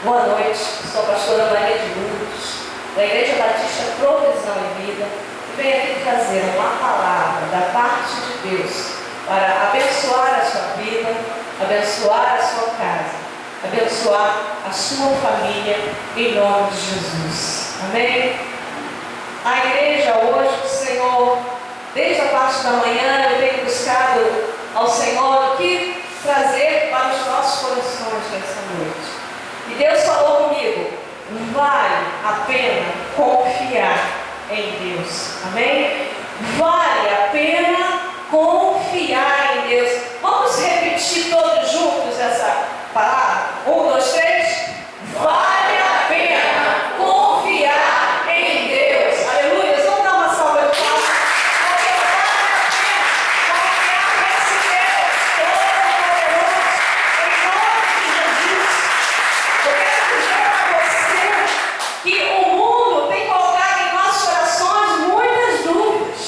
Boa noite, sou a pastora Maria de Lourdes, da Igreja Batista Provisão e Vida, e venho aqui trazer uma palavra da parte de Deus para abençoar a sua vida, abençoar a sua casa, abençoar a sua família, em nome de Jesus. Amém? A igreja hoje, o Senhor, desde a parte da manhã, eu tenho buscado ao Senhor o que trazer para os nossos corações nessa noite. E Deus falou comigo: vale a pena confiar em Deus. Amém? Vale a pena confiar em Deus. Vamos repetir todos juntos essa palavra? 1, 2, 3. Vale a pena confiar em Deus. Aleluia. Vamos dar uma salva de palmas. Porque vale a pena confiar nesse Deus todo-poderoso, em nome de Jesus. Eu quero dizer para você que o mundo tem colocado em nossos corações muitas dúvidas.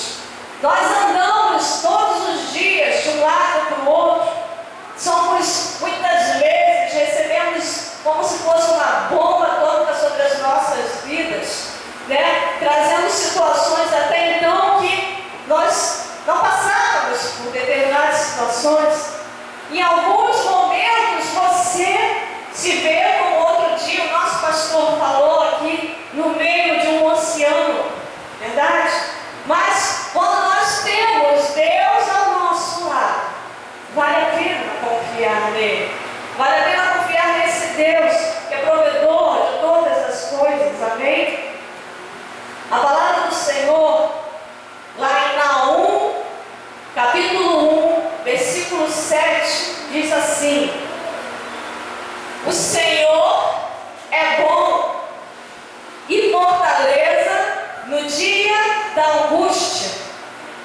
Nós andamos todos os dias de um lado para o outro. Somos, muitas vezes, recebemos como se fosse uma bomba atômica sobre as nossas vidas, né? Trazendo situações até então que nós não passávamos por determinadas situações. Em alguns momentos você se vê, como outro dia o nosso pastor falou aqui, no meio de um oceano, verdade? Mas quando nós temos Deus ao nosso lado, vale a pena confiar nele. Vale a pena confiar nesse Deus que é provedor de todas as coisas. Amém? A palavra do Senhor, lá em Naum, capítulo 1, versículo 7, diz assim: o Senhor é bom e fortaleza no dia da angústia,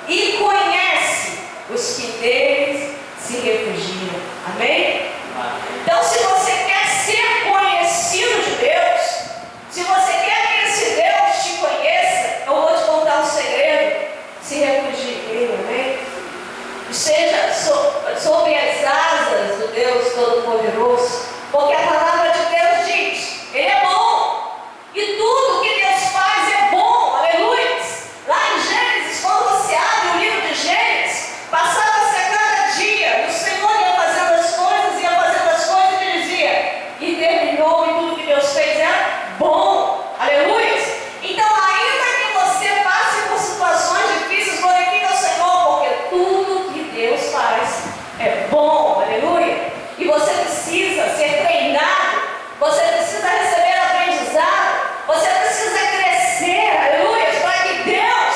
e conhece os que deles se refugiam. Amém? Então, se você quer ser conhecido de Deus, se você quer que esse Deus te conheça, eu vou te contar um segredo: se refugie nele. Amém? Seja sob as asas do Deus Todo-Poderoso, porque a palavra de Deus diz: ele é bom, e tudo que Deus faz é bom. Aleluia! Lá em Gênesis, quando você abre o livro de Gênesis, passava-se a cada dia, o Senhor ia fazendo as coisas, e ele dizia: e terminou, e tudo que Deus fez é bom. Aleluia! Então, ainda que você passe por situações difíceis, glorifique ao Senhor, porque tudo que Deus faz é bom. Aleluia! E você precisa ser treinado, você precisa receber aprendizado, você precisa crescer, aleluia, para que Deus,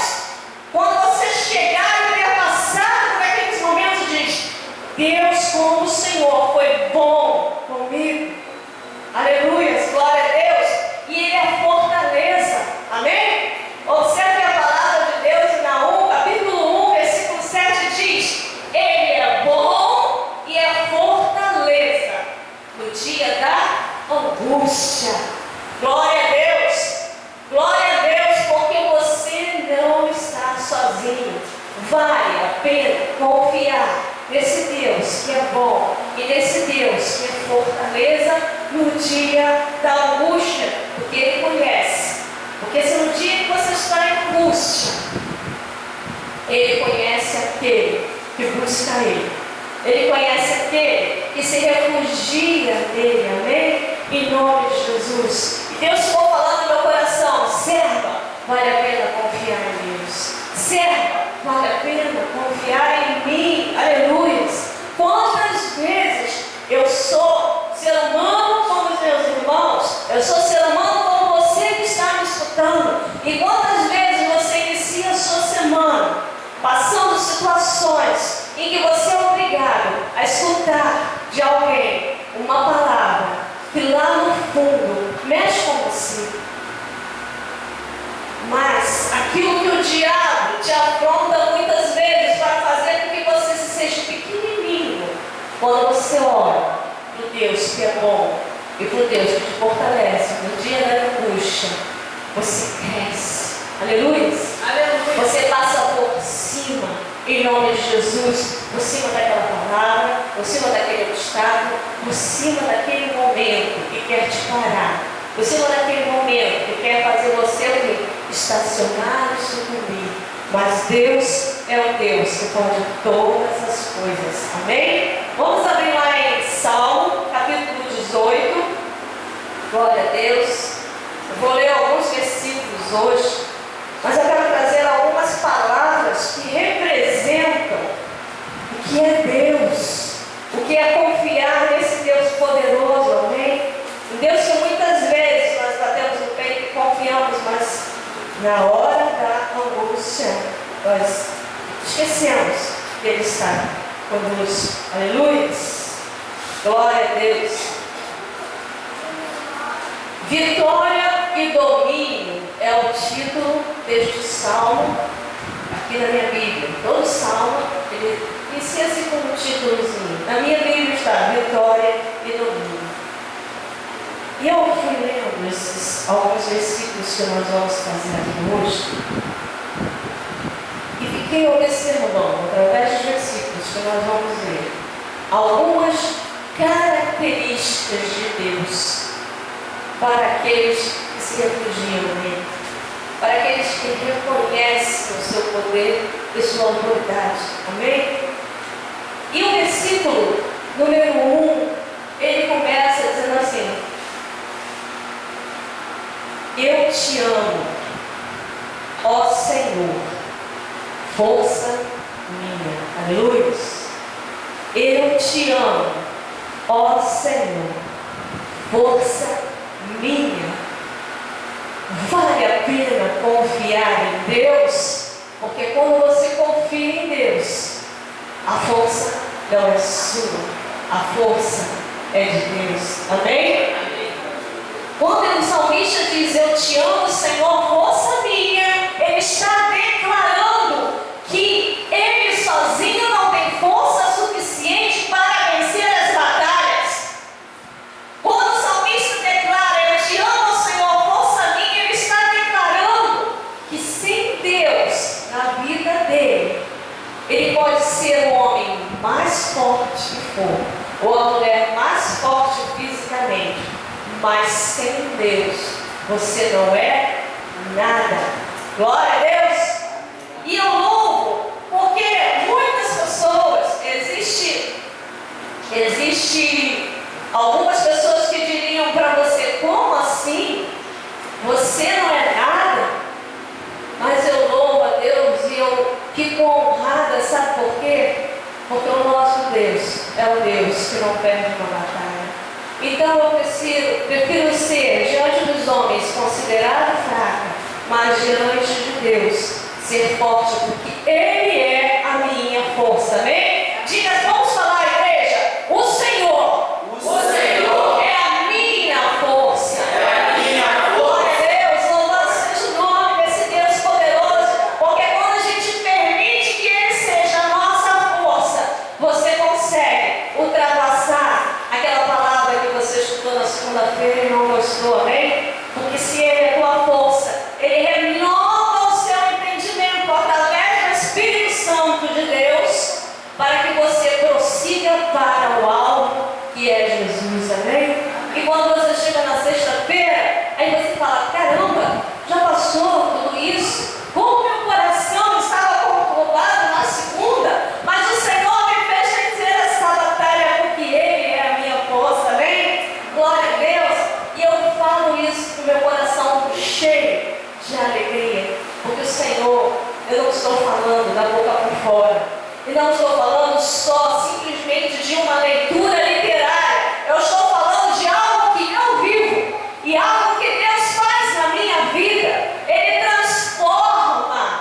quando você chegar e ter passado por aqueles momentos, diz: Deus, como o Senhor foi bom comigo, aleluia, glória a Deus, e Ele é fortaleza. Amém? Observe a palavra de Deus em Naum, capítulo 1, versículo 7 diz: Ele é bom e é fortaleza no dia da angústia. Glória a Deus, porque você não está sozinho. Vale a pena confiar nesse Deus que é bom e nesse Deus que é fortaleza no dia da angústia, porque Ele conhece. Porque se no dia que você está em angústia, Ele conhece aquele que busca Ele. Ele conhece aquele que se refugia nele. Amém? Em nome de Jesus. E Deus ficou falando no meu coração: serva, vale a pena confiar em Deus. Serva, vale a pena confiar em mim. Aleluia. Quantas vezes eu sou ser humano como os meus irmãos, eu sou ser humano como você que está me escutando, e quantas vezes você inicia a sua semana passando situações em que você é obrigado a escutar de alguém uma palavra que lá no fundo mexe com você, mas aquilo que o diabo te afronta muitas vezes para fazer com que você se seja pequenininho, quando você ora para o Deus que é bom e para o Deus que te fortalece no dia da angústia, você cresce. Aleluia! Você passa por cima, em nome de Jesus, por cima daquela palavra, por cima daquele obstáculo, por cima daquele momento. momento que quer te parar. O Senhor naquele momento que quer fazer você o quê? Estacionar e sucumbir. Mas Deus é o Deus que pode todas as coisas. Amém? Vamos abrir lá em Salmo, capítulo 18. Glória a Deus. Eu vou ler alguns versículos hoje, mas eu quero trazer algumas palavras que representam o que é Deus, o que é confiar nesse Deus poderoso. Amém? Um Deus que muitas vezes nós batemos no peito e confiamos, mas na hora da angústia nós esquecemos que Ele está conosco. Aleluia! Glória a Deus. Vitória e domínio é o título deste salmo aqui na minha Bíblia. Todo salmo ele inicia assim com um títulozinho. Na minha Bíblia está Vitória e domínio. E eu fui lendo alguns versículos que nós vamos fazer aqui hoje e fiquei observando, através dos versículos que nós vamos ver, algumas características de Deus para aqueles que se refugiam nele, para aqueles que reconhecem o seu poder e sua autoridade. Amém? E o versículo número 1, ele começa dizendo assim: eu te amo, ó Senhor, força minha. Aleluia. Eu te amo, ó Senhor, força minha. Vale a pena confiar em Deus, porque quando você confia em Deus, a força não é sua, a força é de Deus. Amém? Quando o salmista diz eu te amo, Senhor, força minha, ele está declarando que ele sozinho não tem força suficiente para vencer as batalhas. Quando o salmista declara eu te amo, Senhor, força minha, ele está declarando que sem Deus na vida dele, ele pode ser o homem mais forte que for, ou a mulher mais forte fisicamente, mas sem Deus você não é nada. Glória a Deus. E eu louvo porque muitas pessoas, existe algumas pessoas que diriam para você: como assim? Você não é nada? Mas eu louvo a Deus e eu fico honrada, sabe por quê? Porque o nosso Deus é o Deus que não perde uma batalha. Então eu prefiro ser diante dos homens considerado fraca, mas diante de Deus ser forte, porque Ele é a minha força. Amém? Diga, vamos falar, igreja: o Senhor é a minha força. Glória a Deus, louvado seja o nome desse Deus poderoso, porque quando a gente permite que Ele seja a nossa força, você consegue ultrapassar aquela palavra que você escutou na segunda-feira e não gostou. Amém? Porque se Ele é a tua força, Ele renova o seu entendimento através do Espírito Santo de Deus, para que você prossiga para o alvo que é Jesus. Amém? E quando você chega na sexta-feira, aí você fala: caramba, já passou tudo isso? Como meu coração estava conturbado na segunda, mas o Senhor me fez vencer essa batalha, porque Ele é a minha força. Amém? Glória a Deus. E eu falo isso com meu coração cheio de alegria, porque o Senhor, eu não estou falando da boca para fora, e não estou falando só simplesmente de uma leitura literária. Eu estou falando de algo que eu vivo e algo que Deus faz na minha vida. Ele transforma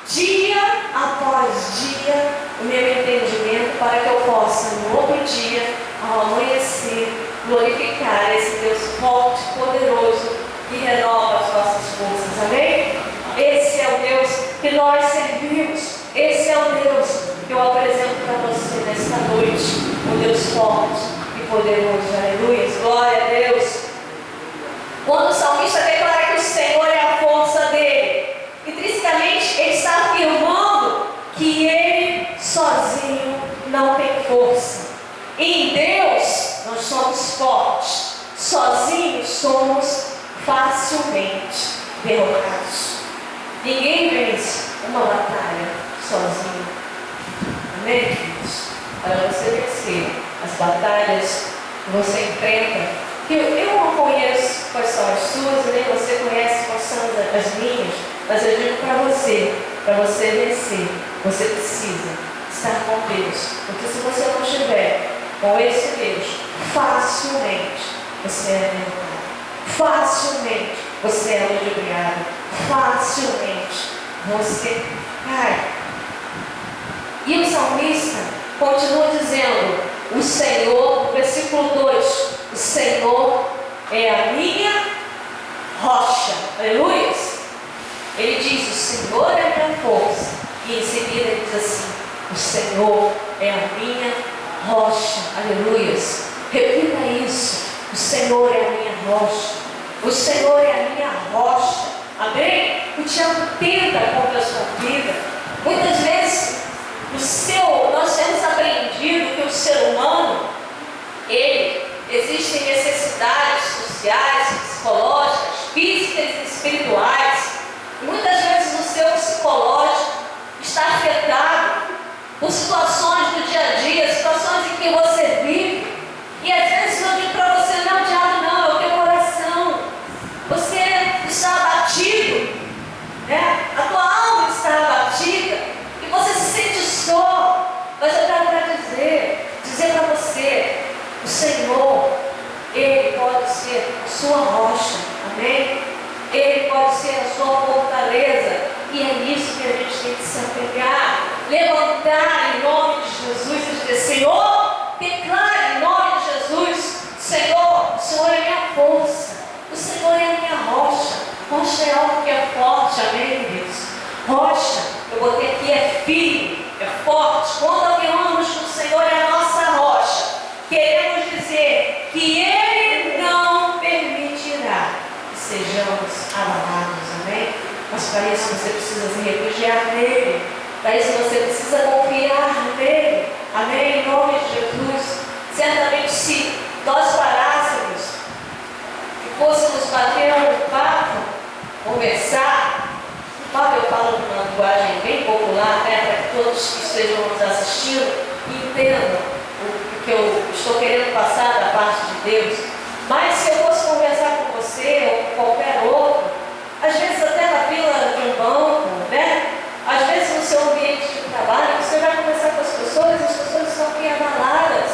dia após dia o meu entendimento, para que eu possa no outro dia, ao amanhecer, glorificar esse Deus forte, poderoso, que renova as nossas forças. Amém? Esse é o Deus que nós servimos. Esse é o Deus que eu apresento para você nesta noite. Um Deus forte e poderoso. Aleluia. Glória a Deus. Quando o salmista declara que o Senhor é a força dele, intrinsecamente ele está afirmando que ele sozinho não tem força. Em Deus nós somos fortes. sozinhos somos facilmente derrotados. Ninguém vence uma batalha sozinho. Amém, queridos? Para você vencer as batalhas que você enfrenta, que eu não conheço quais são as suas, nem você conhece quais são as minhas, mas eu digo para você vencer, você precisa estar com Deus. Porque se você não estiver com esse Deus, facilmente você é derrotado. Facilmente você é ludibriado. Facilmente você cai. E o salmista continua dizendo: o Senhor, versículo 2, o Senhor é a minha rocha. Aleluia. Ele diz: o Senhor é a minha força. E em seguida ele diz assim: o Senhor é a minha rocha. Aleluia. Repita isso: o Senhor é a minha rocha. O Senhor é a minha rocha. Amém? O diabo tenta contra a sua vida. Muitas vezes nós temos aprendido que o ser humano, existem necessidades sociais, psicológicas, físicas e espirituais. Muitas vezes o seu psicológico está afetado por situações do dia a dia, situações em que você vive. E às vezes eu digo para você: não, diabo, não, é o teu coração. Você está abatido, né? A tua alma está abatida e você se sente só. Mas eu quero para dizer para você: o Senhor, Ele pode ser a sua rocha. Amém? Ele pode ser a sua fortaleza. E é nisso que a gente tem que se apegar. Levantar em nome de Jesus e dizer: Senhor, declare em nome de Jesus: Senhor, o Senhor é minha força. O Senhor é a minha rocha. Rocha é algo que é forte. Amém, queridos? Rocha, eu botei aqui, é firme, é forte. Quando afirmamos que o Senhor é a nossa rocha, queremos dizer que Ele não permitirá que sejamos abalados. Amém? Mas para isso você precisa se refugiar nele. Para isso você precisa confiar nele. Amém? Em nome de Jesus. Certamente, se nós parássemos e fôssemos bater um papo, conversar, papo eu falo numa linguagem bem popular, né, para que todos que estejam nos assistindo entendam o que eu estou querendo passar da parte de Deus. Mas se eu fosse conversar com você ou com qualquer outro, às vezes até na fila de um banco, né? Às vezes no seu ambiente de trabalho, você vai conversar com as pessoas estão aqui abaladas.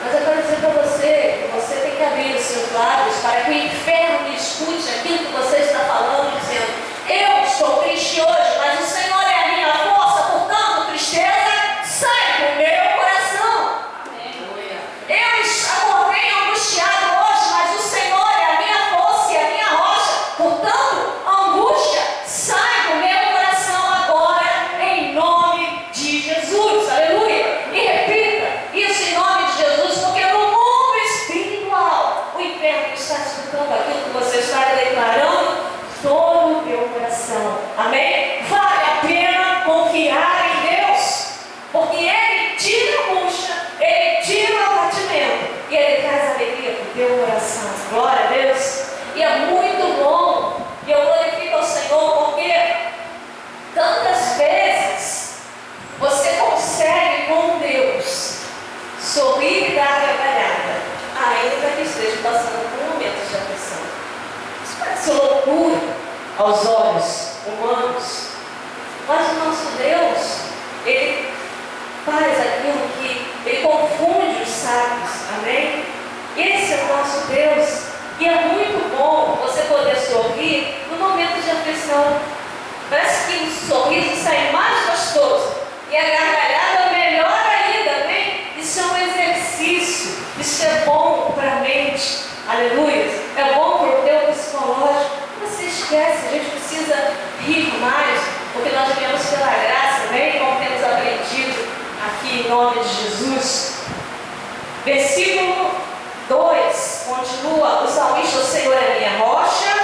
Mas eu quero dizer para você que você tem que abrir os seus lábios para que o inferno escute aquilo que você está falando, dizendo: eu estou triste hoje, mas o Senhor é a minha força, portanto, tristeza, sai do meu coração. Amém. Eu acordei angustiado hoje, mas o Senhor é a minha força e a minha rocha, portanto, a angústia sai do meu coração agora, em nome de Jesus. Aleluia. E repita isso em nome de Jesus, porque no mundo espiritual o inferno está escutando aquilo que você está declarando todo o teu coração. Amém? Vale a pena confiar em Deus, porque Ele tira a angústia, Ele tira o abatimento e Ele traz alegria para o teu coração. Glória a Deus. E é muito bom, e eu glorifico ao Senhor, porque tantas vezes você consegue com Deus sorrir e dar gargalhada, ainda que esteja passando por momentos de aflição. Isso parece loucura aos olhos humanos, mas o nosso Deus, Ele faz aquilo que Ele confunde os sábios. Amém? Esse é o nosso Deus. E é muito bom você poder sorrir no momento de aflição. Parece que o sorriso sai mais gostoso e a gargalhada melhor ainda. Amém? Isso é um exercício. Isso é bom para a mente. Aleluia. É bom para o teu psicológico. Você esquece, a gente precisa rir mais, porque nós vivemos pela graça, amém? Como temos aprendido aqui em nome de Jesus. Versículo 2 continua: o salmista: o Senhor é a minha rocha,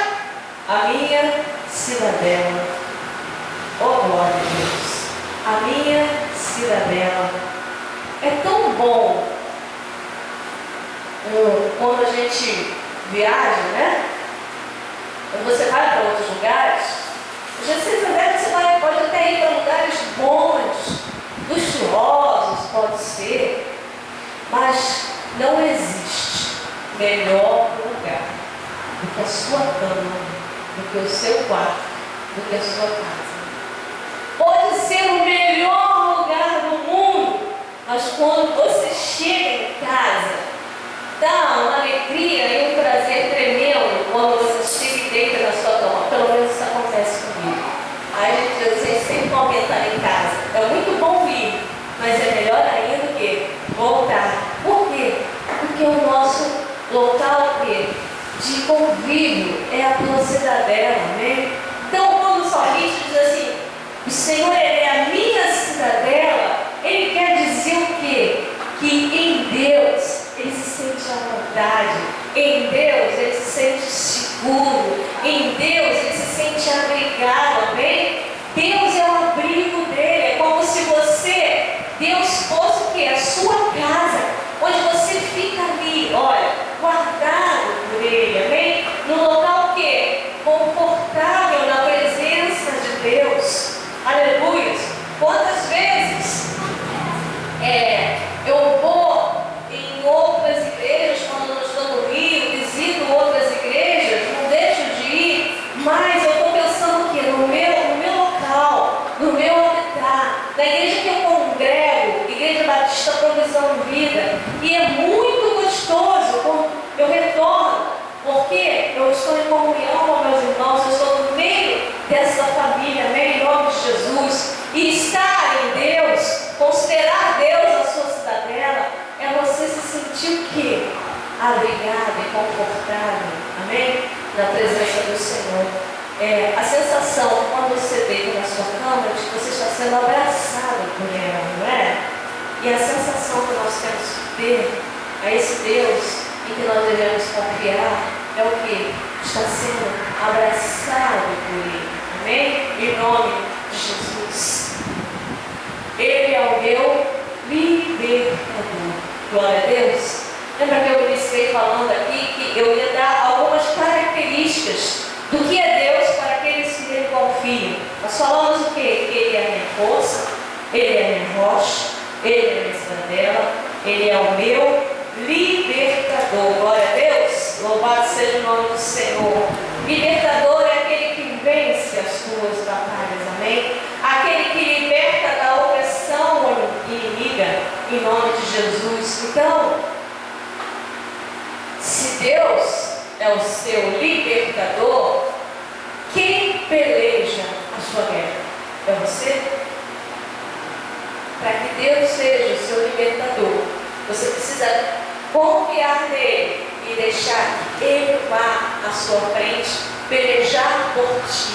a minha cidadela. Oh, glória a Deus! A minha cidadela. É tão bom quando a gente viagem, né? Quando você vai para outros lugares, você pode até ir para lugares bons, luxuosos, pode ser, mas não existe melhor lugar do que a sua cama, do que o seu quarto, do que a sua casa. Pode ser o melhor lugar do mundo, mas quando você chega em casa, dá uma alegria e um prazer tremendo quando você chega e deita na sua cama. Pelo menos isso acontece comigo. Aí a gente diz assim, sempre bom estar em casa. É muito bom ir, mas é melhor ainda que voltar. Por quê? Porque o nosso local de convívio é a tua cidadela, amém? Então, quando o salmista diz assim, o Senhor é a minha cidadela, ele quer dizer o quê? Que em Deus ele se sente à vontade, em Deus ele se sente seguro, em Deus ele se sente abrigado, amém? Deus é o abrigo dele, é como se Deus fosse o quê? A sua casa, onde você fica ali, olha, guardado por ele, amém? No local o quê? Confortável na presença de Deus, aleluia. Quantas vezes eu vou em outras igrejas, quando eu estou no Rio, visito outras igrejas, não deixo de ir, mas eu estou pensando o quê? No meu local, no meu habitat, na igreja que eu congrego, Igreja Batista Provisão Vida, e é muito gostoso quando eu retorno, porque eu estou em comunhão com meus irmãos, eu estou no meio dessa família, amém, em nome de Jesus, e estar em Deus, considerar Deus a sua cidadela, é você se sentir o quê? Abrigado e confortável, amém? Na presença do Senhor. A sensação quando você deita na sua cama de que você está sendo abraçado por ela, não é? E a sensação que nós temos que ter a esse Deus em que nós devemos confiar é o que? Está sendo abraçado por Ele, amém? Em nome de Jesus. Ele é o meu libertador. Glória a Deus. Lembra que eu iniciei falando aqui que eu ia dar algumas características do que é Deus para aqueles que nele confiam. Nós falamos o quê? Que Ele é a minha força, Ele é a minha rocha, Ele é a minha cidadela, Ele é o meu libertador. Glória a Deus. Louvado seja o nome do Senhor. Libertador é aquele que vence as tuas batalhas, amém? Aquele que liberta da opressão inimiga, em nome de Jesus. Então, se Deus é o seu libertador, quem peleja a sua guerra? É você? Para que Deus seja o seu libertador, você precisa confiar nele e deixar que Ele vá à sua frente, pelejar por ti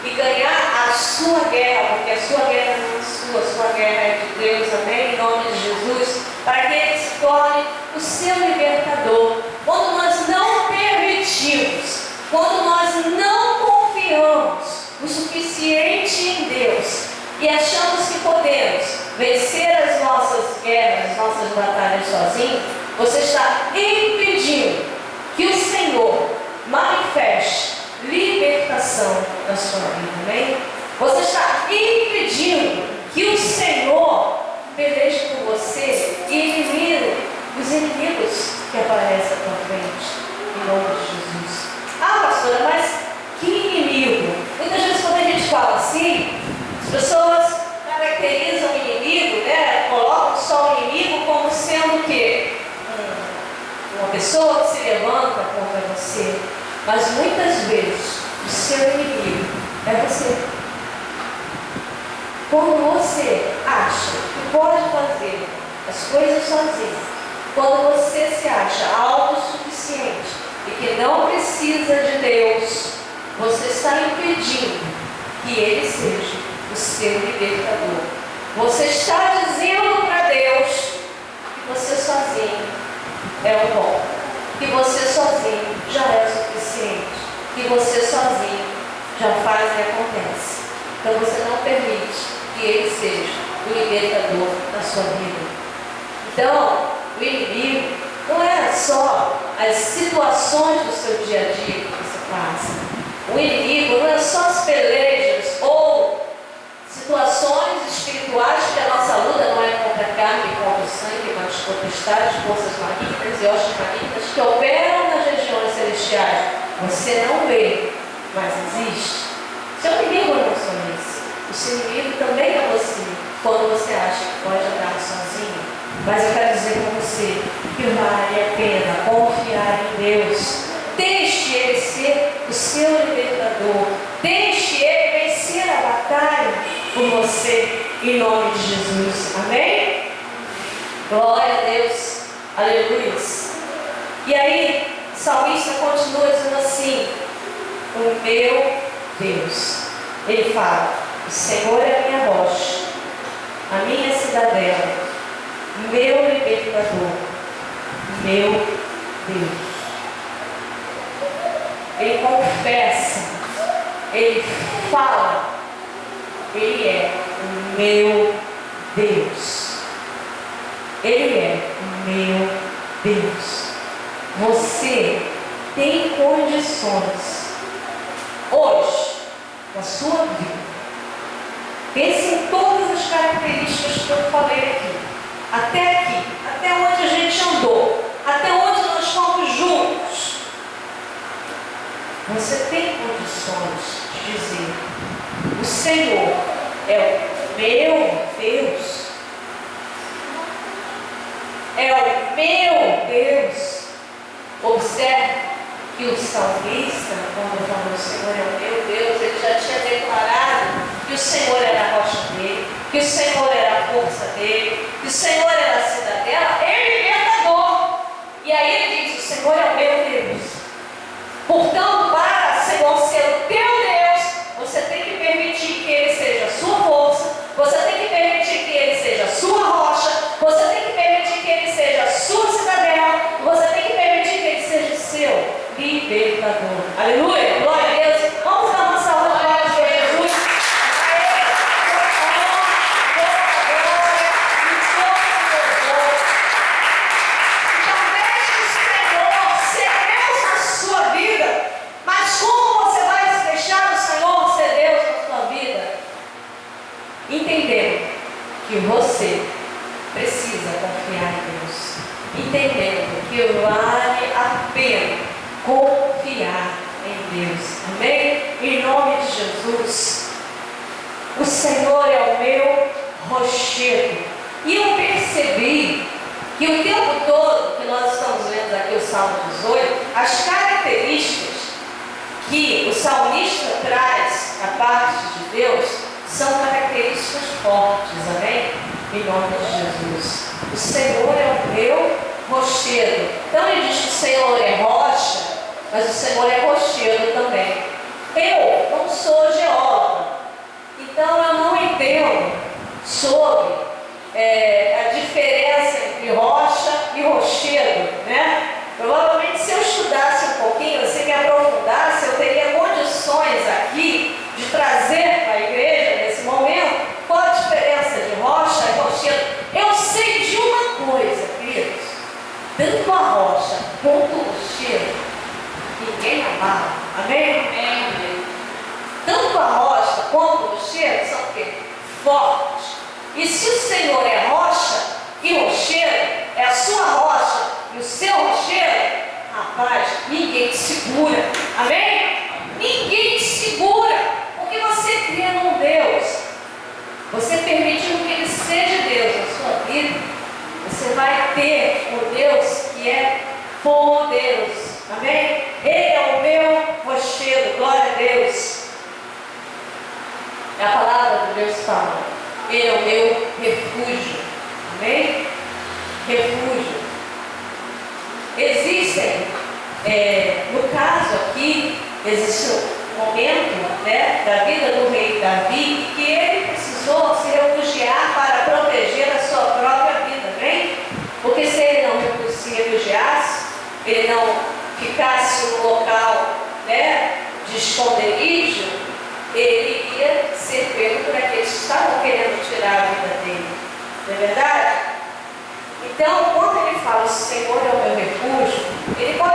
e ganhar a sua guerra, porque a sua guerra não é sua, a sua guerra é de Deus, amém? Em nome de Jesus, para que Ele se torne o seu libertador. Quando nós não permitimos, quando nós não confiamos o suficiente em Deus e achamos que podemos vencer as nossas guerras, as nossas batalhas sozinhos, você está impedindo que o Senhor manifeste libertação na sua vida, amém? Você está impedindo que o Senhor peleje por você e elimine os inimigos que aparecem à tua frente, em nome de Jesus. Ah, pastora, mas que inimigo? Muitas vezes quando a gente fala assim, as pessoas caracterizam o inimigo, né? Colocam só o inimigo como sendo o quê? Uma pessoa que se levanta contra você. Mas muitas vezes o seu inimigo é você. Quando você acha que pode fazer as coisas sozinho, quando você se acha autossuficiente e que não precisa de Deus, você está impedindo que Ele seja o seu libertador. Você está dizendo para Deus que você sozinho é o bom, que você sozinho já é suficiente, que você sozinho já faz e acontece. Então você não permite que Ele seja o libertador da sua vida. Então, o inimigo não é só as situações do seu dia a dia que você passa. O inimigo não é só as pelejas ou situações espirituais, que a nossa luta não é contra a carne e contra o sangue, mas potestades, forças malignas e hostes malignas que operam nas regiões celestiais. Você não vê, mas existe. Seu inimigo não é só isso. O seu inimigo também é você, quando você acha que pode andar sozinho. Mas eu quero dizer para você que vale a pena confiar em Deus. Deixe Ele ser o seu libertador. Deixe Ele vencer a batalha por você, em nome de Jesus. Amém? Glória a Deus. Aleluia. E aí, o salmista continua dizendo assim: o meu Deus. Ele fala: o Senhor é a minha rocha, a minha cidadela, meu libertador, meu Deus. Ele confessa, ele fala, ele é o meu Deus. Ele é o meu Deus. Você tem condições hoje na sua vida. Pense em todas as características que eu falei aqui. Até onde a gente andou, até onde nós fomos juntos. Você tem condições de dizer: o Senhor é o meu Deus. É o meu Deus. Observe que o salmista, quando falou o Senhor é o meu Deus, ele já tinha declarado que o Senhor era a rocha dele, que o Senhor era a força dele, que o Senhor era a cidadela, ele é libertador. E aí ele diz: o Senhor é o meu Deus. Portanto, para o Senhor ser o teu Deus, você tem que permitir que Ele seja a sua força, você tem que permitir que Ele seja a sua rocha, você tem que permitir que Ele seja a sua cidadela, você tem que permitir que Ele seja o seu libertador. Aleluia! Glória a Deus! Vamos dar uma salva de palmas para Jesus. Entendendo que você precisa confiar em Deus, entendendo que vale a pena confiar em Deus, amém? Em nome de Jesus. O Senhor é o meu rochedo. E eu percebi que o tempo todo que nós estamos lendo aqui o Salmo 18, as características que o salmista traz da parte de Deus são características fortes, amém? Em nome de Jesus. O Senhor é o meu rochedo. Então ele diz que o Senhor é rocha, mas o Senhor é rochedo também. Eu não sou geóloga, então eu não entendo sobre a diferença entre rocha e rochedo, né? Provavelmente se eu estudasse um pouquinho, se me aprofundasse, eu teria condições aqui de trazer para a igreja nesse momento qual a diferença de rocha e rochedo. Eu sei de uma coisa, queridos: tanto a rocha quanto o rochedo, ninguém abala. Amém? Amém. Tanto a rocha quanto o rochedo são o quê? Fortes. E se o Senhor é rocha e rochedo, é a sua rocha e o seu rochedo, rapaz, ninguém te segura. Amém? Ninguém te segura, porque você crê num Deus. Você permitindo que Ele seja Deus na sua vida, você vai ter um Deus que é poderoso. Amém? Ele é o meu rochedo. Glória a Deus. A palavra de Deus fala: Ele é o meu refúgio. Amém? Refúgio. Existem, no caso aqui, existe um momento, né, da vida do rei Davi, que ele precisou se refugiar para proteger a sua própria vida, amém? Porque se ele não se refugiasse, ele não ficasse no local, né, de esconderijo, ele iria ser pego por aqueles que estavam querendo tirar a vida dele. Não é verdade? Então, quando ele fala: o Senhor é o meu refúgio, ele pode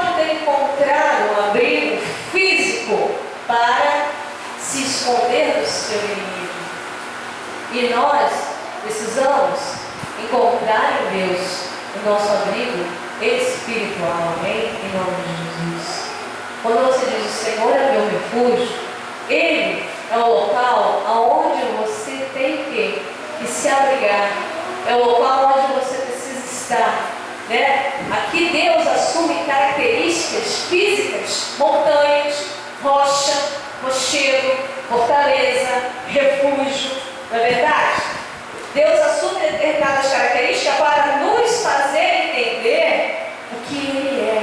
o nosso abrigo espiritual, amém? Em nome de Jesus. Quando você diz o Senhor é meu refúgio, Ele é o local aonde você tem que se abrigar, é o local onde você precisa estar, né? Aqui Deus assume características físicas, montanhas, rocha, rochedo, fortaleza, refúgio, não é verdade? Deus assume determinadas características para nos fazer entender o que Ele é,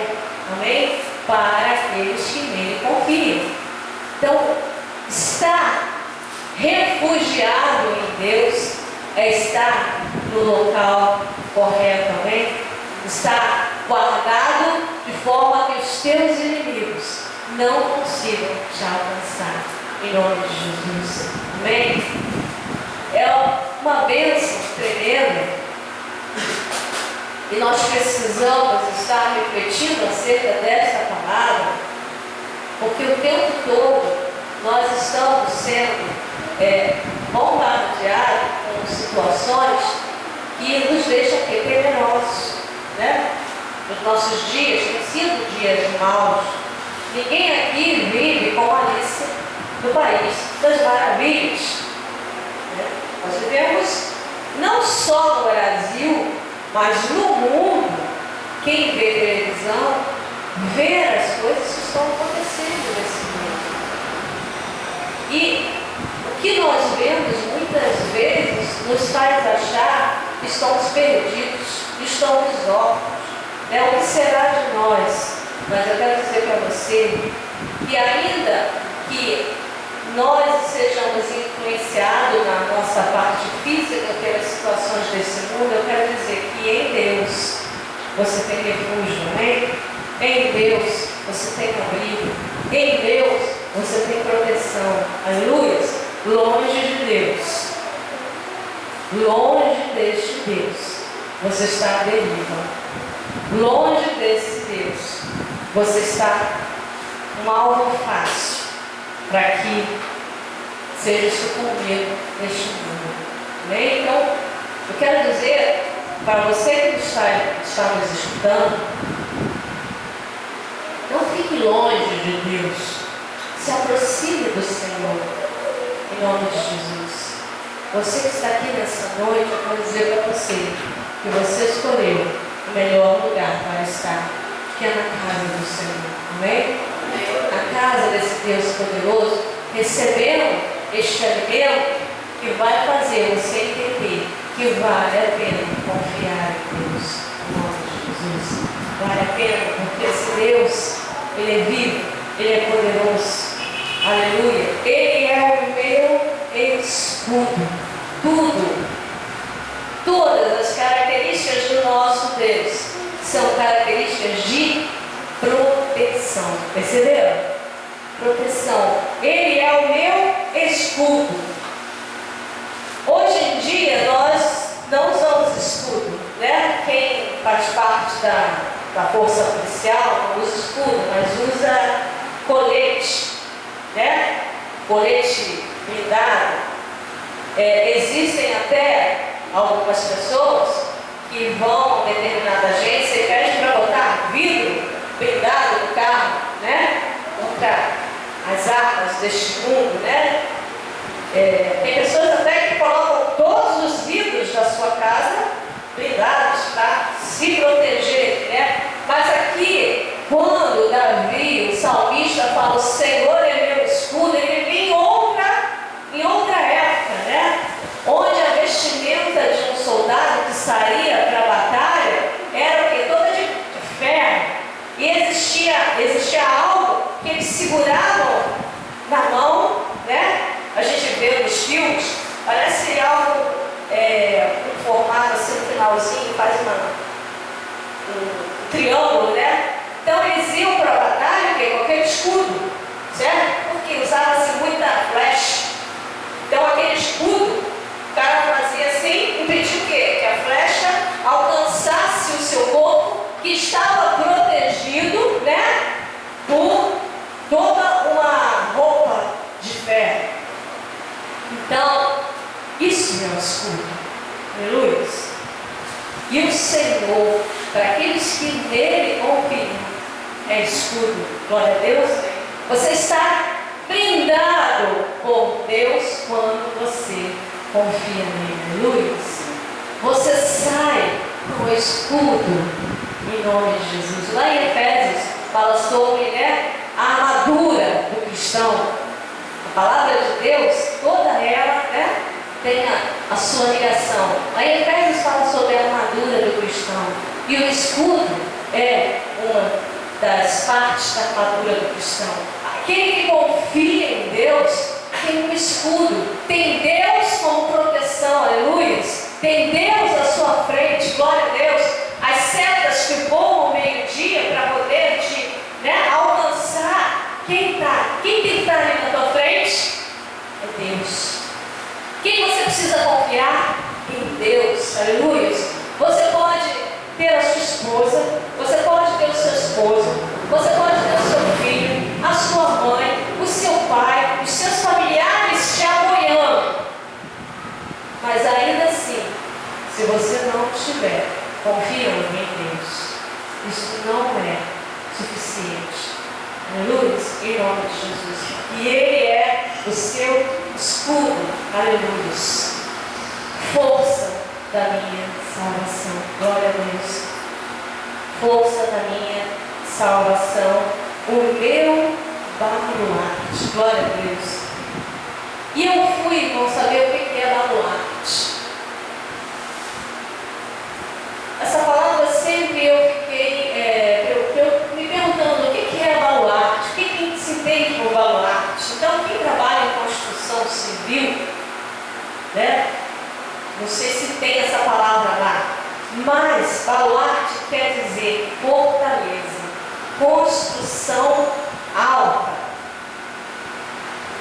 amém? Para aqueles que nele confiam. Então, estar refugiado em Deus é estar no local correto, amém? Estar guardado de forma que os teus inimigos não consigam te alcançar, em nome de Jesus, amém? É uma bênção tremenda e nós precisamos estar refletindo acerca dessa palavra, porque o tempo todo nós estamos sendo bombardeados com situações que nos deixam temerosos, né? Os nossos dias têm sido dias maus. Ninguém aqui vive como Alice no País das Maravilhas, né? Nós vivemos não só no Brasil, mas no mundo. Quem vê televisão vê as coisas que estão acontecendo nesse mundo. E o que nós vemos muitas vezes nos faz achar que estamos perdidos, estamos órfãos, né? O que será de nós? Mas eu quero dizer para você que ainda que nós sejamos influenciados na nossa parte física pelas situações desse mundo, eu quero dizer que em Deus você tem refúgio, amém? Em Deus você tem abrigo, em Deus você tem proteção, aleluia. Longe de Deus, longe deste Deus, você está à deriva. Longe desse Deus, você está um alvo fácil para que seja sucumbido neste mundo. Amém? Então, eu quero dizer para você que está nos escutando, não fique longe de Deus, se aproxime do Senhor, em nome de Jesus. Você que está aqui nessa noite, eu quero dizer para você que você escolheu o melhor lugar para estar, que é na casa do Senhor, amém? Na casa desse Deus poderoso, recebendo este alimento que vai fazer você entender que vale a pena confiar em Deus, em nome de Jesus. Vale a pena, porque esse Deus, Ele é vivo, Ele é poderoso, aleluia. Ele é o meu escudo. Todas as características do nosso Deus são características de proteção. Perceberam? Proteção. Ele é o meu escudo. Hoje em dia nós não usamos escudo, né? Quem faz parte da força policial não usa escudo, mas usa colete, né? Colete blindado. Existem até algumas pessoas que vão a determinada agência e pedem para botar vidro blindado no carro, né? Contra as armas deste mundo, né? Tem pessoas até que colocam todos os vidros da sua casa blindados para se proteger, né? Mas aqui, quando Davi, o salmista, fala: o Senhor é meu escudo, ele vem em outra época, né? Onde a vestimenta de um soldado que saía para a batalha era o que? Toda de ferro. E existia algo que eles seguravam na mão, né? A gente vê nos filmes, parece algo um formato assim, um finalzinho, faz um triângulo, né? Então eles iam para a batalha com aquele escudo, certo? Porque usava-se muita flecha. Então aquele escudo, o cara fazia assim, impedia o quê? Que a flecha alcançasse o seu corpo, que estava protegido, né? Por toda uma roupa de ferro. Então, isso é o escudo. Aleluia. E o Senhor aqueles que nele confiam. É escudo. Glória a Deus. Você está blindado por Deus quando você confia nele. Aleluia. Você sai com o escudo em nome de Jesus. Lá em Efésios fala sobre a armadura do cristão. A palavra de Deus, toda ela tem a sua ligação. Lá em Efésios fala sobre a armadura do cristão. E o escudo é uma das partes da armadura do cristão. Aquele que confia em Deus tem um escudo. Tem Deus como proteção, aleluia. Tem Deus à sua frente, glória a Deus. As setas que voam ao meio-dia para poder te alcançar. Quem tem que estar ali na tua frente? É Deus. Quem você precisa confiar? Em Deus, aleluia. Você pode ter a sua esposa, você pode ter o seu esposo, você pode ter o seu filho, a sua mãe, o seu pai, os seus familiares te apoiando. Mas ainda assim, se você não estiver confiando em Deus, isso não é suficiente. Aleluia, em nome de Jesus. E Ele é o seu escudo. Aleluia. Força da minha salvação. Glória a Deus. Força da minha salvação. O meu baluarte. Glória a Deus. E eu fui, irmão, saber o que é baluarte. Essa palavra sempre eu fiquei me perguntando o que é baluarte, o que se entende por baluarte. Então, quem trabalha em construção civil, não sei se tem essa palavra lá, mas baluarte quer dizer fortaleza, construção alta.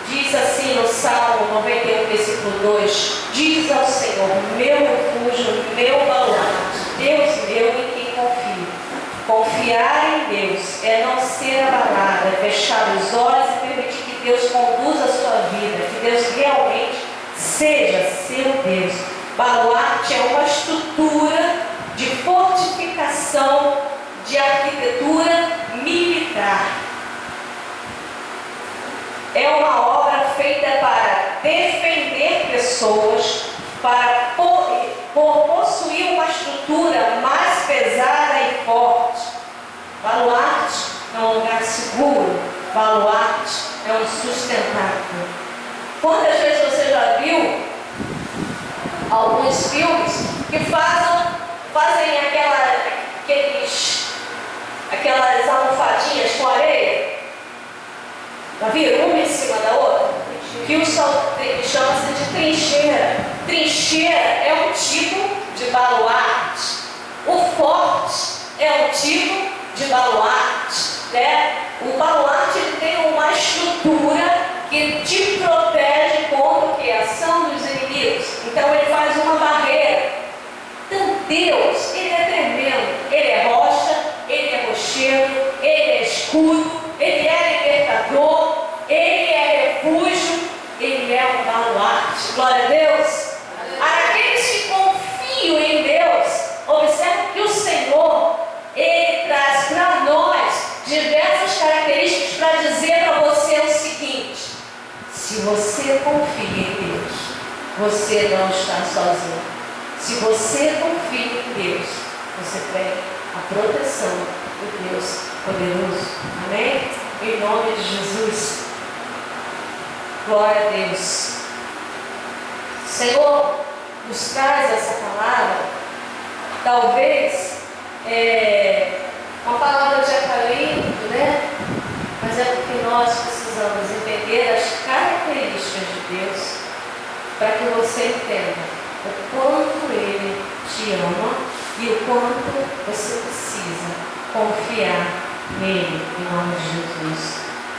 Diz assim no Salmo 91, versículo 2: diz ao Senhor, meu refúgio, meu baluarte, Deus meu em quem confio. Confiar em Deus é não ser abalado, é fechar os olhos e permitir que Deus conduza a sua vida, que Deus realmente seja seu Deus. Baluarte é uma estrutura de fortificação, de arquitetura militar. É uma obra feita para defender pessoas, para possuir uma estrutura mais pesada e forte. Baluarte é um lugar seguro. Baluarte é um sustentáculo. Quantas vezes você já viu alguns filmes que fazem aquelas almofadinhas com areia? Já viram? Uma em cima da outra? Que chama-se de trincheira. Trincheira é um tipo de baluarte. O forte é um tipo de baluarte. O baluarte ele tem uma estrutura que te protege contra a ação dos inimigos. Então ele faz uma barreira. Então Deus, Ele é tremendo. Ele é rocha, Ele é rochedo, Ele é escudo, Ele é libertador, Ele é refúgio, Ele é um baluarte. Glória a Deus. Aqueles que confiam em Deus, observe que o Senhor, Ele traz para nós diversas características para dizer para você o seguinte: se você confia em Deus, você não está sozinho. Se você confia em Deus, você tem a proteção do Deus poderoso. Amém? Em nome de Jesus. Glória a Deus. Senhor, nos traz essa palavra, talvez uma palavra de acalento, mas é porque nós precisamos entender as características de Deus, para que você entenda o quanto Ele te ama e o quanto você precisa confiar nele, em nome de Jesus.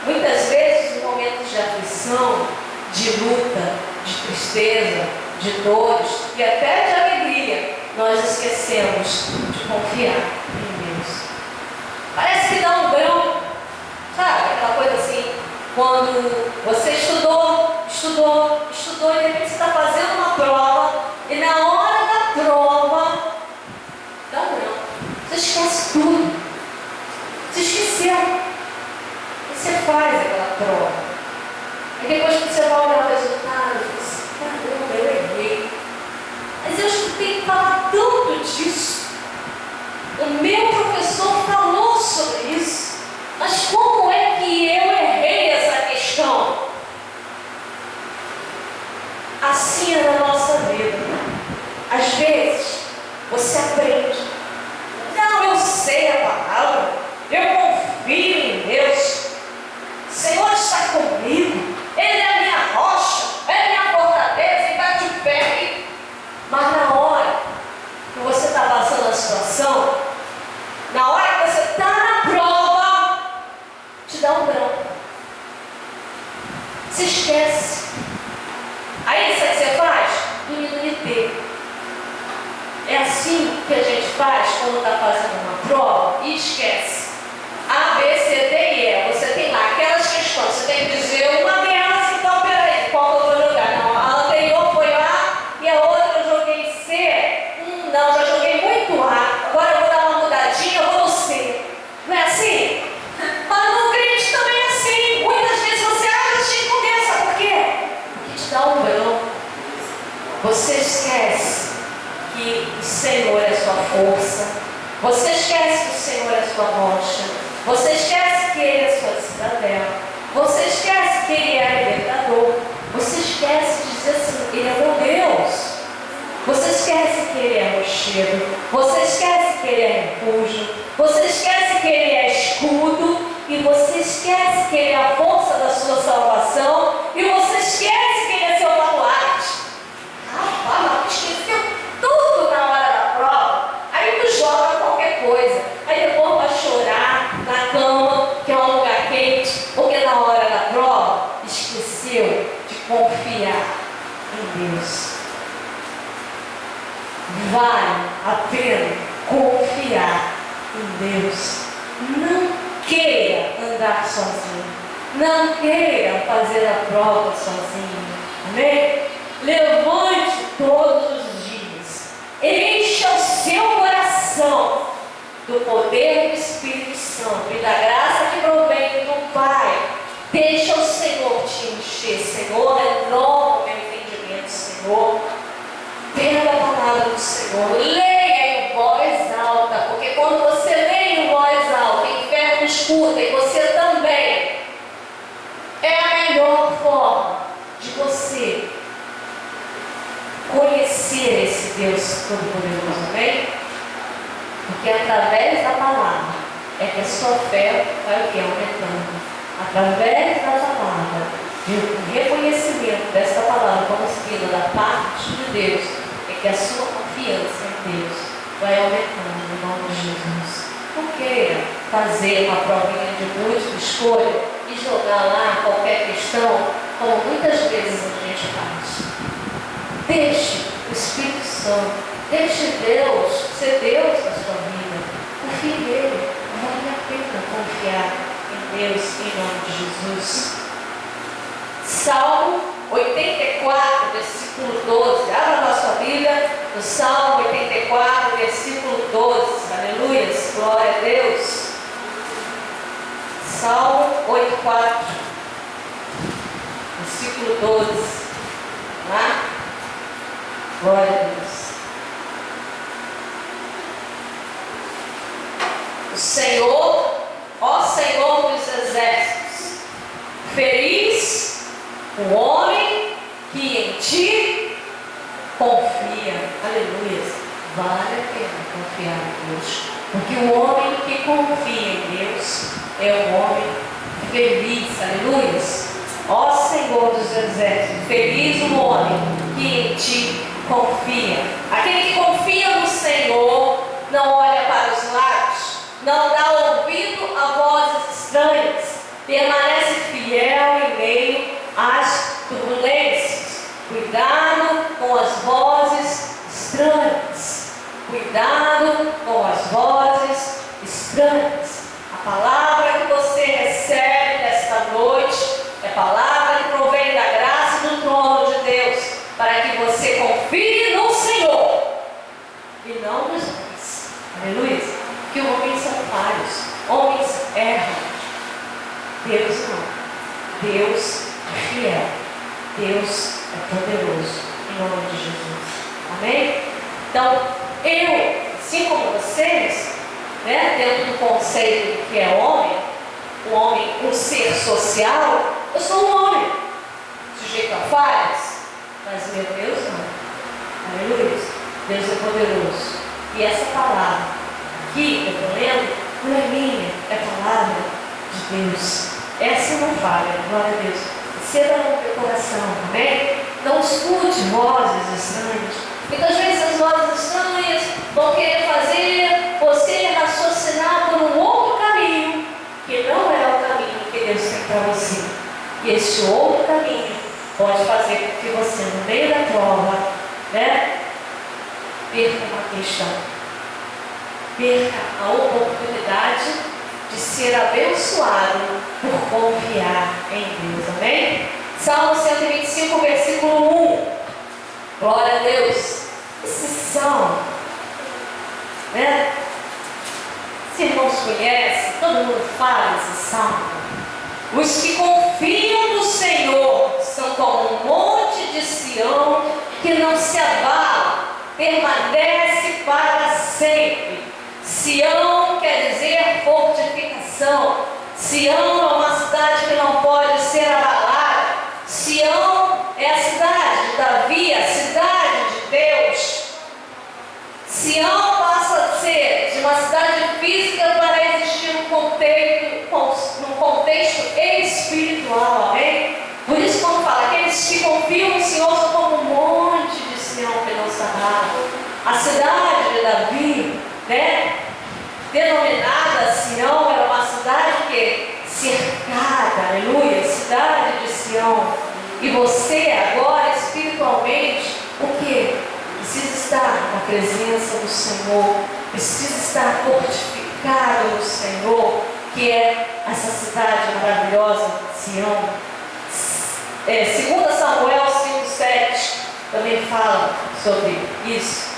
Muitas vezes, em momentos de aflição, de luta, de tristeza, de dores e até de alegria, nós esquecemos de confiar em Deus. Parece que dá um branco, sabe? Aquela coisa assim, quando você estudou, e de repente você está fazendo uma prova, e na hora da prova, dá um branco. Você esquece tudo. faz aquela prova. E depois que você vai olhar o resultado, você diz, caramba, eu errei. Mas eu escutei falar tanto disso. O meu professor falou sobre isso. Mas como é que eu errei essa questão? Assim é na nossa vida. Às vezes, você aprende. Não, eu sei a palavra. Eu confio em Deus. O Senhor está comigo. Ele é a minha rocha. Ele é a minha fortaleza. E bate o pé. Mas na hora que você está passando a situação, na hora que você está na prova, te dá um branco. Se esquece. Aí sabe o que você faz? Diminuir. É assim que a gente faz quando está fazendo uma prova e esquece. A, B, C, D e E. Você tem lá aquelas questões. Você tem que dizer uma delas, então peraí, qual que eu vou jogar? Não, a anterior foi A e a outra eu joguei C. Não, já joguei muito A. Agora eu vou dar uma mudadinha, eu vou no C. Não é assim? Mas no crente também é assim. Muitas vezes você acha assim com Deus, sabe por quê? Porque te dá um branco. Você esquece que o Senhor é sua força. Você esquece que o Senhor é sua rocha. Você esquece que Ele é sua cidadela. Você esquece que Ele é libertador. Você esquece de dizer assim, Ele é meu Deus. Você esquece que Ele é rochedo. Você esquece que Ele é refúgio. Você esquece que Ele é escudo. E você esquece que Ele é a força da sua salvação. E você esquece que Ele é seu baluarte. Mas esqueceu tudo na hora da prova. Aí tu joga qualquer coisa. Aí depois vai chorar na cama, que é um lugar quente, porque na hora da prova esqueceu de confiar em Deus. Vale a pena confiar em Deus. Não queira andar sozinho. Não queira fazer a prova sozinho. Amém? Levante todos os dias. Encha o seu coração do poder do Espírito Santo e da graça que provém do Pai. Deixa o Senhor te encher. Senhor, renova o meu entendimento, Senhor. Pega a palavra do Senhor. Leia em voz alta. Porque quando você lê em voz alta, o inferno escuta e você também. É a melhor forma de você conhecer esse Deus Todo-Poderoso, amém? Porque através da palavra é que a sua fé vai o que? Aumentando. Através da palavra, do reconhecimento desta palavra como vindo da parte de Deus, é que a sua confiança em Deus vai aumentando em nome de Jesus. Não queira fazer uma provinha de múltipla escolha e jogar lá qualquer questão, como muitas vezes a gente faz. Deixe o Espírito Santo, deixe Deus ser Deus na sua vida. Confie nele. Vale a pena confiar em Deus em nome de Jesus. Salmo 84, versículo 12. Abra a sua Bíblia no Salmo 84, versículo 12. Aleluias, glória a Deus. Salmo 84, versículo 12. Lá. Glória a Deus. O Senhor, ó Senhor dos exércitos, feliz o homem que em ti confia. Aleluia. Vale a pena confiar em Deus. Porque o homem que confia em Deus é um homem feliz. Aleluia. Ó Senhor dos exércitos, feliz o homem que em ti confia. Aquele que confia no Senhor não olha para os lados, não dá ouvido a vozes estranhas, permanece fiel em meio às turbulências. Cuidado com as vozes estranhas. Cuidado com as vozes estranhas. A palavra que você recebe nesta noite é palavra que provém da graça do trono de Deus, para que você confie no Senhor e não nos homens. Aleluia. Porque homens são falhos, homens erram, Deus não. Deus é fiel. Deus é poderoso. Em nome de Jesus. Amém? Então, eu, assim como vocês, dentro do conceito do que é homem, o homem, um ser social, eu sou um homem, sujeito a falhas, mas meu Deus não. Aleluia. Deus é poderoso. E essa palavra aqui, eu estou lendo, não é minha, é a palavra de Deus. Essa não falha, glória a Deus. Receba no teu coração, amém? Não escute vozes estranhas. Muitas vezes as vozes estranhas vão querer fazer você raciocinar por um outro caminho, que não é o caminho que Deus tem para você. E esse outro caminho pode fazer com que você, no meio da prova, perca uma questão. Perca a oportunidade de ser abençoado por confiar em Deus. Amém? Salmo 125, versículo 1. Glória a Deus. Esses são, os irmãos conhecem, todo mundo fala esse salmo. Os que confiam no Senhor são como um monte de Sião que não se abala, permanece para sempre. Sião quer dizer fortificação. Sião é uma cidade que não pode ser abalada. Sião é a cidade de Davi, a cidade de Deus. Sião passa a ser de uma cidade física para existir num contexto espiritual, amém? Por isso, quando fala aqueles que confiam no Senhor são como um monte de Sião que não se abala. A cidade de Davi, denominada Sião, era uma cidade que cercada, aleluia, cidade de Sião. E você agora, espiritualmente, o que? Precisa estar na presença do Senhor, precisa estar fortificado no Senhor, que é essa cidade maravilhosa, Sião. 2 Samuel 5,7 também fala sobre isso.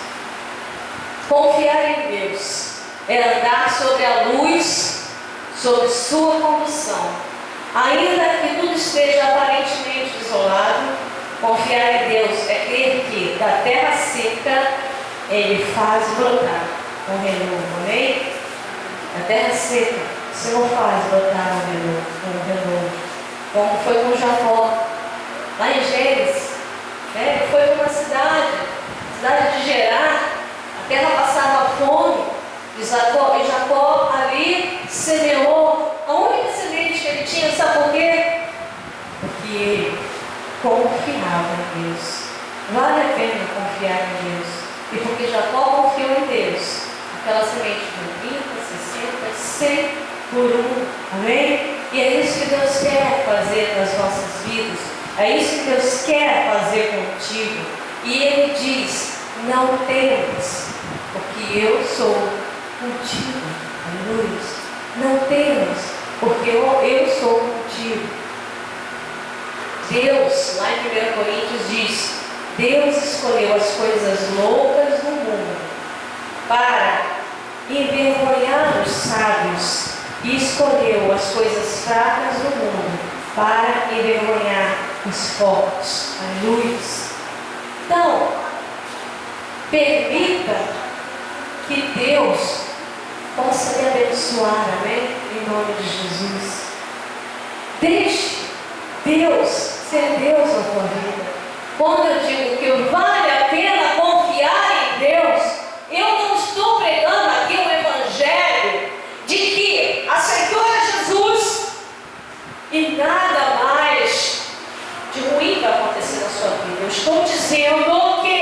Confiar em Deus é andar sobre a luz, sobre sua condução. Ainda que tudo esteja aparentemente isolado, confiar em Deus é crer que da terra seca Ele faz brotar um renovo, amém? Da terra seca, o Senhor faz brotar um renovo. Como foi com Jacó, lá em Gênesis, ele foi para uma cidade de Gerar, a terra passava fome, e Jacó ali semeou a única semente que ele tinha, sabe por quê? Porque ele confiava em Deus. Vale a pena confiar em Deus. E porque Jacó confiou em Deus, aquela semente de 30, 60, 100 por um. Amém? E é isso que Deus quer fazer nas nossas vidas. É isso que Deus quer fazer contigo. E Ele diz: não temas, porque eu sou contigo. Aleluia. Não temas, porque eu sou contigo. Deus, lá em 1 Coríntios diz: Deus escolheu as coisas loucas do mundo para envergonhar os sábios, e escolheu as coisas fracas do mundo para envergonhar os fortes. Aleluia. Então, permita que Deus possa lhe abençoar, amém? Em nome de Jesus. Deixe Deus ser Deus na tua vida. Quando eu digo que vale a pena confiar em Deus, eu não estou pregando aqui um evangelho de que aceitou a Jesus e nada mais de ruim vai acontecer na sua vida. Eu estou dizendo que,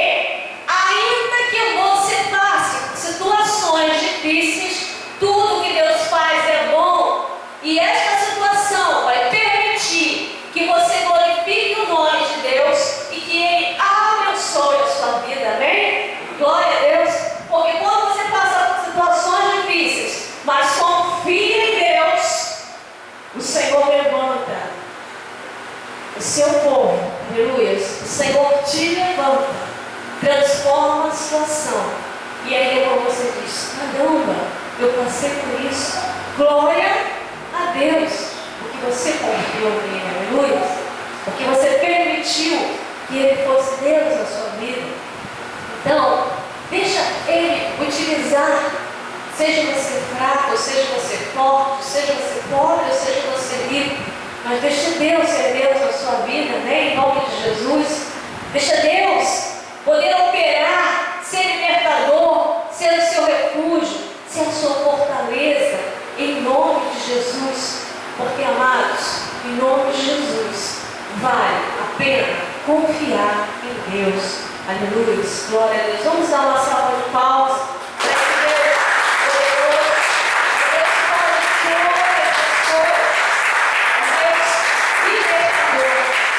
ainda que você passe por situações difíceis, tudo que Deus faz é bom, e esta situação vai permitir que você glorifique o nome de Deus e que Ele abençoe a sua vida, amém? Glória a Deus, porque quando você passar por situações difíceis, mas confia em Deus, o Senhor levanta o seu povo, aleluia. O Senhor te levanta, transforma a situação, e aí quando você diz: caramba, eu passei por isso, glória a Deus, porque você confiou nele, aleluia. Aleluia. Porque você permitiu que Ele fosse Deus na sua vida. Então, deixa Ele utilizar, seja você fraco, seja você forte, seja você pobre, ou seja você rico, mas deixa Deus ser Deus na sua vida, né? Em nome de Jesus. Deixa Deus poder operar, ser libertador, ser o seu refúgio, ser a sua fortaleza, em nome de Jesus. Porque, amados, em nome de Jesus, vale a pena confiar em Deus. Aleluia, glória a Deus. Vamos dar uma salva de palmas para que Deus poderoso, Deus fala Deus libertador.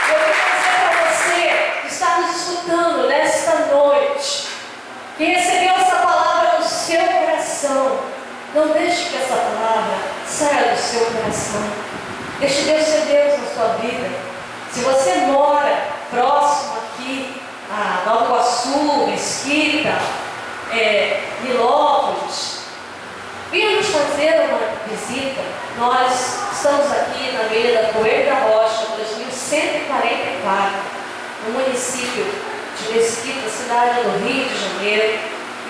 Eu quero dizer para você que está nos escutando nesta noite, que recebeu essa palavra no seu coração, não deixe que essa palavra saia do seu coração. Deixe Deus ser Deus na sua vida. Se você mora próximo aqui a Nova Iguaçu, Mesquita, Nilópolis, venha nos fazer uma visita. Nós estamos aqui na Avenida Coelho da Rocha, 2144, no município de Mesquita, cidade do Rio de Janeiro.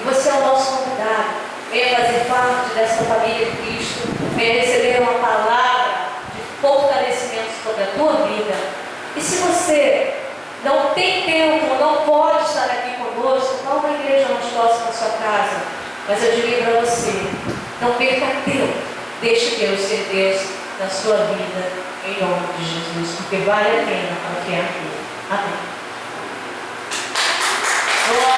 E você é o nosso convidado. Venha fazer parte dessa família de Cristo. Venha receber uma palavra de fortalecimento sobre a tua vida. E se você não tem tempo, não pode estar aqui conosco, vá a uma igreja mais próxima da sua casa. Mas eu diria para você, não perca tempo. Deixe Deus ser Deus na sua vida, em nome de Jesus. Porque vale a pena confiar nele. Amém.